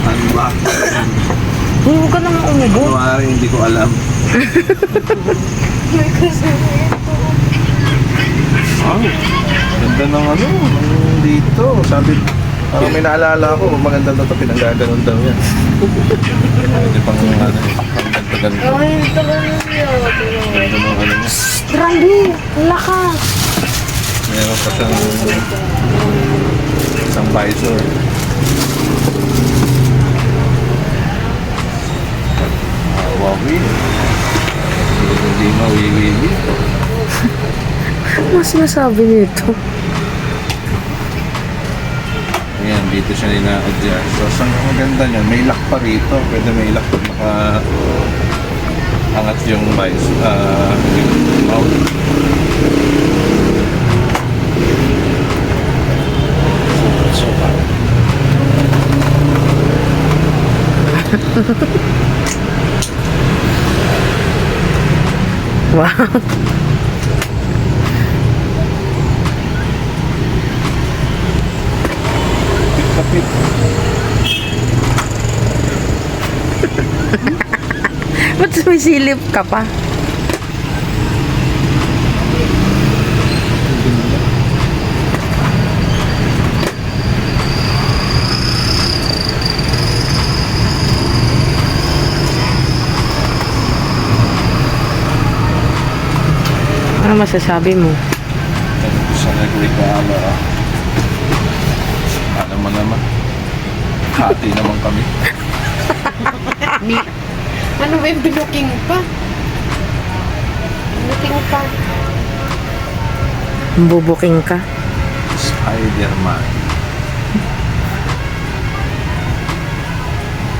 Unboxing. Huwag ka naman umubo. Kunwari, hindi ko alam. Oh, ganda ng ano, dito. Sabi, parang may naalala ako, maganda na ito, pinanggaganon daw yan. Hindi pang ano, pang ganda-ganda. Ay, ito ka na siya. Ganda ng ano niya. Grabe, lakas. Meron pa siyang isang visor. Wawi. Hindi mawiwiwi. Mas nasabi nito. Ayan, dito siya nina-adjust. So, ang maganda niya, may lock pa rito. Pwede may lock pag angat yung visor, yung mount. Super. Wow. Kapit. Ba't sumisilip ka pa? Ano masasabi mo? Sa nag-regalo. Alam mo naman. Hati naman kami. Ano ba yung binuking pa? Binuking pa. Bubuking ka? Spider-Man.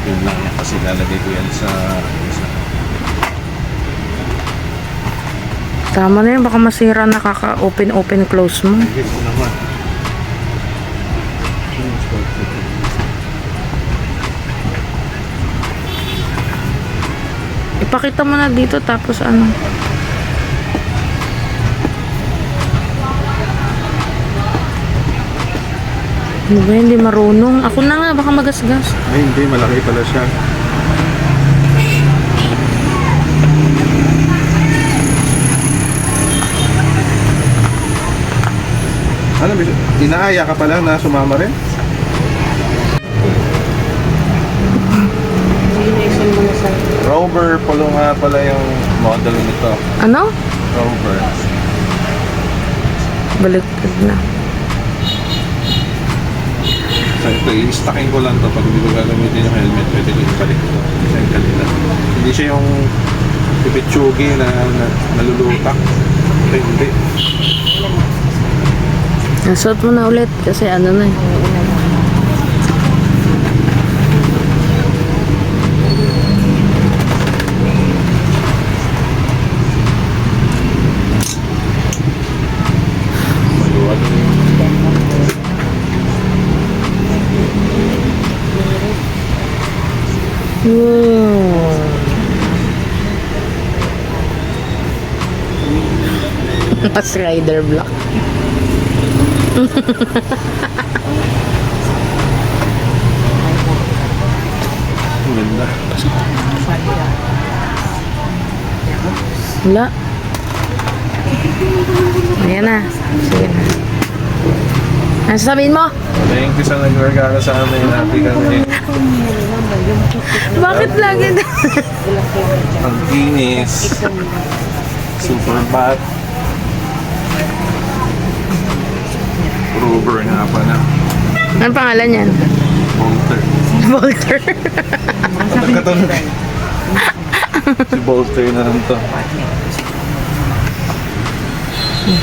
Yun lang yan kasi lalagay ko yan sa Tama na yun, baka masira na kaka-open close mo. Higit mo naman. Ipakita mo na dito tapos ano. Ano ba, hindi marunong? Ako na nga, baka magasgas. Ay, hindi. Malaki pala siya. Ano, inaaya ka pala na sumama rin? Rover pala nga pala yung model nito. Ano? Rover. Baliktad na. So ito, i-stacking ko lang to. Pag hindi ko gagamitin yung helmet, pwede ko ibalik ito. Kasi ang galing lang. Hindi siya yung pipitsugi na nalulutak. Ito hindi. Nasuot mo na ulit kasi ano na eh. Maluwag. Mas rider block. Ganda. Wala. Ayan na. Sige na. Ano sabihin mo? Thank you sa nag-regalo sa amin. Happy kami. Bakit lagi na? Ang kinis. Super bat. Rover nga pa na. Ano pangalan yan? Bolter. Volter. Katulad. Si Bolter na lang to.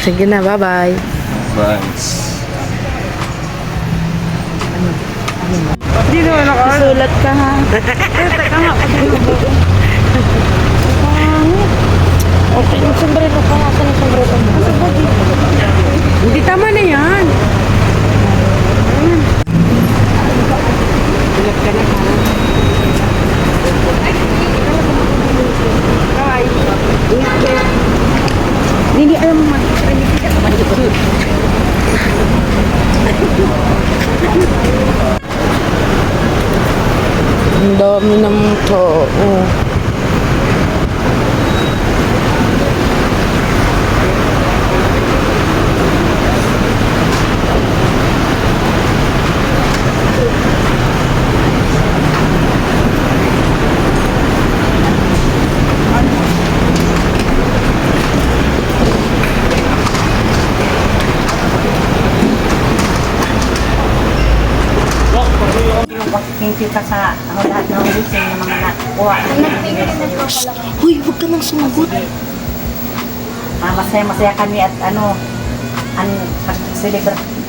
Sige na, bye-bye. Vans. Hindi naman ako. Sulat ka ha. Teka nga. Okay, yung sombrero ka. Nasaan yung sombrero mo? Hindi, tama na yan. Sulat ka na ha. Hi. Hindi, alam mo, dami ng tao. Thank you ka sa lahat ng wising ng mga nakuha. Uy, huwag ka nang sumagot. Masaya kami at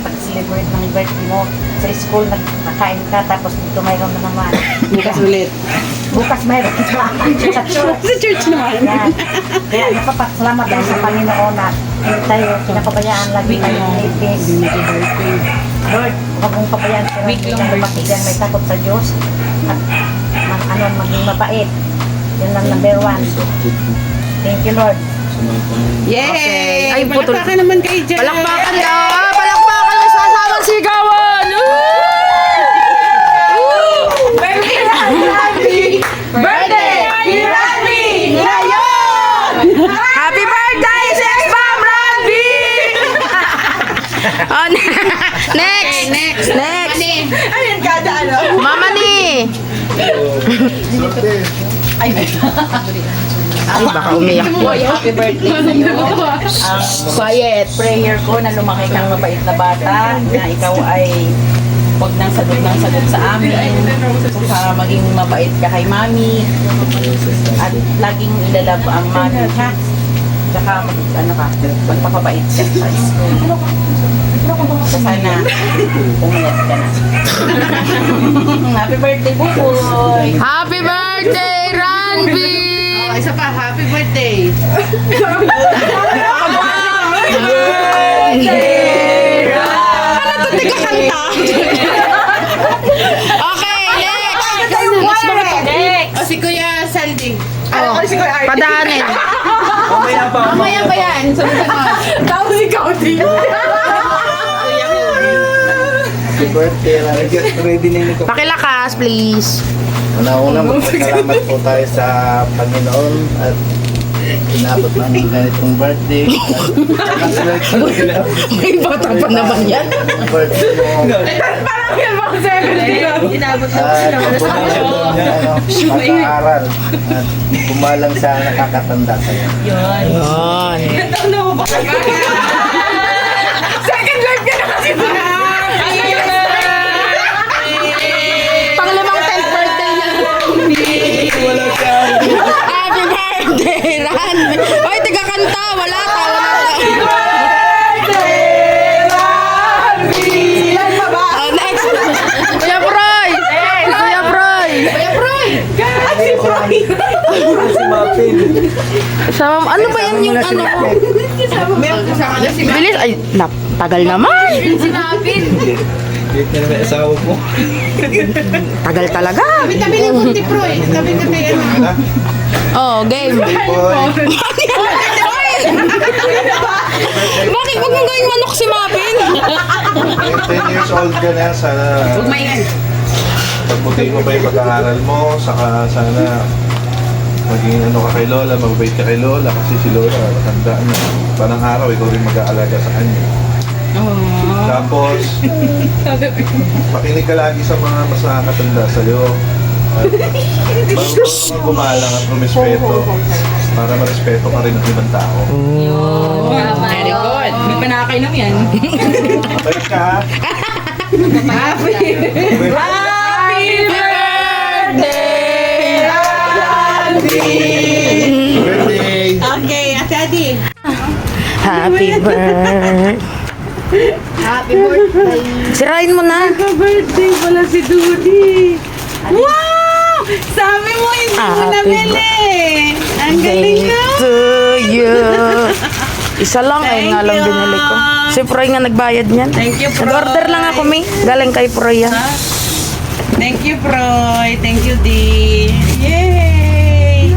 pag-celebrate ng birthday mo. Sa school, nagkakain ka, tapos dito mayroon na naman. Bukas ulit. Bukas mayroon ka. Sa church. Sa church naman. Yan. Kaya napapasalamat tayo sa Panginoon na hindi tayo pinapabayaan lagi tayo ng ipis. Lord, huwag mong pabayaan sila. Week-long birthday. May takot sa Diyos. At maging mabait. Yun lang number 1. Thank you, Lord. Yay! Ay, putol. Palakpakan naman kayo dyan. Palakpakan na! Palakpakan na sa asamang sigawan! Birthday! Birthday! Ngayon! Happy birthday, Sex Bomb Randy! Oh, next! Next! Ayun, kada ano. Mama ni! Ay, baka umiyak po. Happy birthday sa'yo. Quiet. Prayer ko na lumaki kang mabait na bata, na ikaw ay huwag nang sagot sa amin, para maging mabait ka kay mami, at laging ilalab ang mami, ha? Tsaka magpapabait ka sa school. So, sana umiyak ka na. Happy birthday, Buboy! Happy birthday, Randy! Isa pa, happy birthday. Okay, next! Next! O si Kuya Saldi. Oh, padaanin. Mamaya ba yan? Sunod-sunod. Tapos si Cody. Happy birthday, ready na nito. Pakilakas, please. Una-una, magpasalamat po tayo sa Panginoon at inabot namin ganitong birthday. May bata pa naman yan. Birthday mo. Parang yan mga 70. Inabot na At pag-aaral at bumalang sa nakakatanda sa'yo. Yan. Second life ka na kasi ba? Panglimang 10th birthday niya. Happy birthday, Randy. Ay, tiga kanta. Wala, tawa na. Oh, next. Kuya Proy. Kuya Proy. Ano ba yan yung ano? Bilis. Ay, tagal naman. Cake na naman asawa mo. Tagal talaga. Tabi ni Bunti Proy. Tabi ano. Oh, game. Boy, Bakit wag mo gawing manok si Mapin? 10 years old ka na. Sana pagbuti mo pa yung pag-aaral mo. Saka sana maging ano ka kay Lola, mababait ka kay Lola. Kasi si Lola, matanda na. Parang araw, ikaw rin mag-aalaga sa kanya. Tapos, makinig ka lagi sa mga mas nakakatanda sa'yo. At marunong gumalang at rumispeto para marespeto ka rin ng ibang tao. Very good. May panakainom yan. Mabait ka ha? Happy birthday, Birthday! Okay, Ate Adi. Happy birthday. Happy birthday. Sirain mo na. Birthday pala si Dudy. Wow! Sabi mo, hindi mo Happy nabili. Ang galing na. To you. Isa lang ay nga lang binili ko. Si Proy nga nagbayad niyan. Thank you, Proy. Nag-order lang ako, May. Galing kay Proy yan. Thank you, Proy. Thank you, Dee. Yay!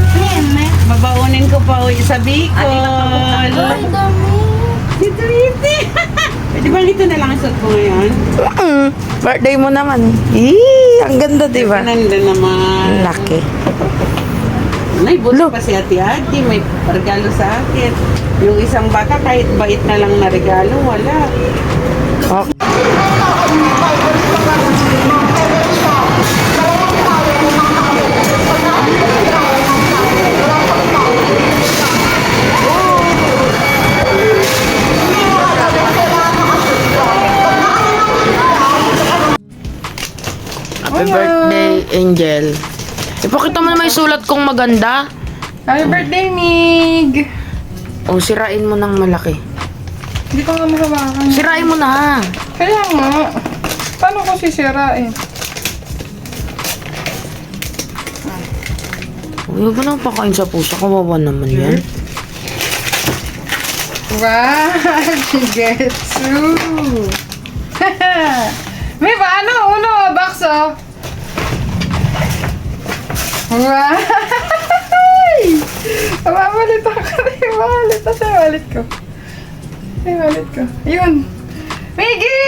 Babaunin ko pa uwi sa Bicol. Si Tweety. Pwede Di ba ito na lang ang suot ko ngayon? Birthday mo naman. Eee, ang ganda, di ba? Ganda naman. Laki. May buto Look. pa si ate-ate, may regalo sa akin. Yung isang bata, kahit bait na lang na regalo, wala. Okay. Happy birthday, Angel. Ipakita mo naman yung sulat kong maganda. Happy birthday, Mig! O, sirain mo ng malaki. Hindi ko nga mahawakan. Sirain mo na. Kaya nga. Paano ko sisirain? Huwag mo nang pakain sa puso. Kawawa naman yan. Wow! Shigetsu! May paano? Uno, bakso! Wow! Mawalit ako na yung wallet. Asa yung wallet ko? Asa yung wallet ko? Ayun! Miggy!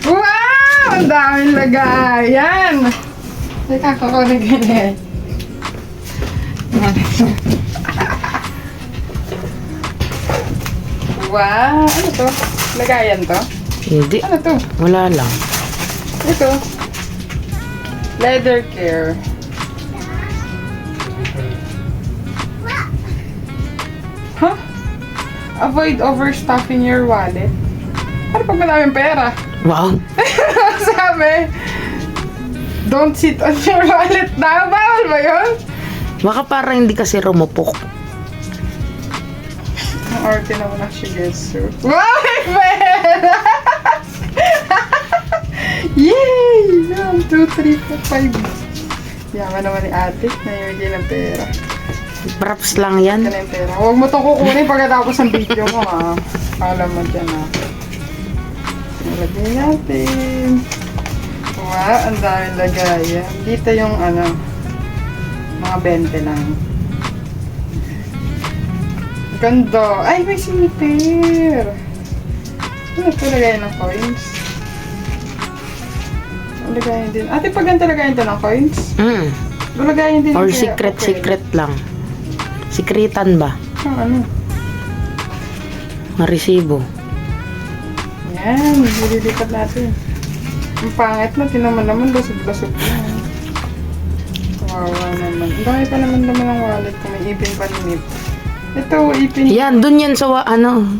Wow! Ang daming lagayan! Teka, kukunin ganyan. Wow! Ano to? Lagayan to? Hindi. Ano to? Wala lang. Ito. Leather care. Huh? Avoid overstuffing your wallet. Ano pag madaming pera? Wow. Sabi, don't sit on your wallet na. Bawal ba yun? Baka parang hindi kasi rumupok. Ang arte naman ng Shigetsu. Wow! May pera! Yay! 1, 2, 3, 4, 5. Yaman naman ni ate. Nayimigay ng pera. Props lang yan. Yan yung pera. Huwag mo itong kukunin pagkatapos ng video mo, ha. Alam mo dyan, ha. Lagyan natin. Wow, ang daming lagayan. Dito yung, ano, mga 20 lang. Ganda. Ay, may sinipir. Ano ito? Lagayan ng coins. Lagayan din. Ate, pag ganito lagayan ito ng coins? Lagayan din. Or kaya secret, papel. secret lang. Sekretan ba? Ano? Maresibo. Yan, nililipat natin. Ang pangit na, tinaman naman, basog-basog na. Kawawa naman. Ang dami pa naman ng wallet ko, may ipin pa ninip. Ito, ipin. Yan, dun yan sa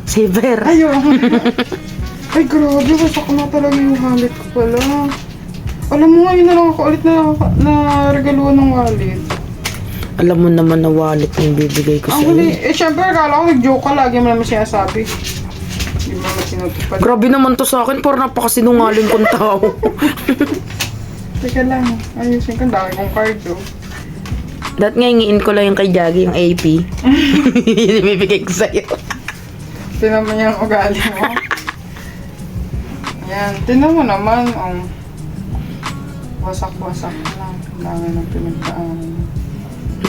saver. Ayaw. Ay, grabe, wasak na talaga yung wallet ko pala. Alam mo nga, yun na lang ako ulit na regaluhan ng wallet. Alam mo naman na wallet yung bibigay ko Ang sa huli, iyo. syempre, akala ko nag-joke ka, lagi mo naman sinasabi. Hindi mo naman sinutupad. Grabe naman to sa akin, parang napakasinungaling kong tao. Teka lang, ayusin ko, dami kong card, oh. Dahil nga hingiin ko lang yung kay Jaggy, yung AP. Yun yung bibigay ko sa'yo. Tinan mo yung ugali mo. Ayan, tinan mo naman, wasak-wasak lang. Ang dami ng pinagdaanan.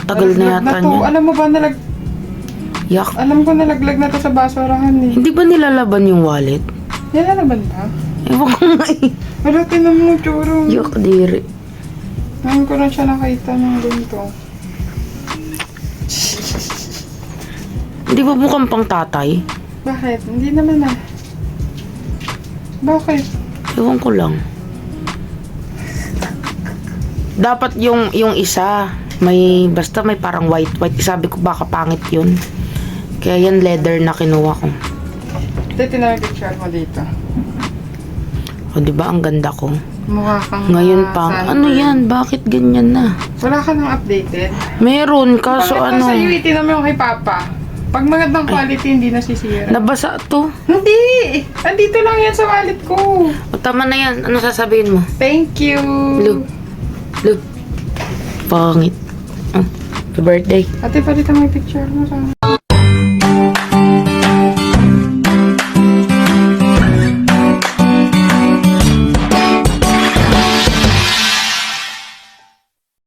Tagal na yata to. niya. Alam mo ba, Yak. alam ko nalaglag na to sa basurahan eh. Hindi ba nilalaban yung wallet? Nilalaban ba? Ewan ko nga eh. Wala, tinan mo, churo. Yak, diri. Ngayon ko na siya nakita ng ganito. Hindi ba mukhang pang tatay? Bakit? Hindi naman ah. Bakit? Ewan ko lang. Dapat yung isa, basta may parang white. Sabi ko baka pangit yun. Kaya yan leather na kinuha ko. Ito, tinawag picture mo dito. O diba ang ganda ko? Mukha kang Ngayon pang, sunburn. ano yan? Bakit ganyan na? Wala ka nang updated? Meron, kaso Bakit ano? sa iyo, tinan mo yung kay Papa. Pag magandang quality, hindi nasisira. Nabasa to. Hindi! Andito lang yan sa wallet ko. O tama na yan. Ano sasabihin mo? Thank you! Look. Look. Pangit. Oh, happy birthday. Ate, palitan mo yung picture mo sa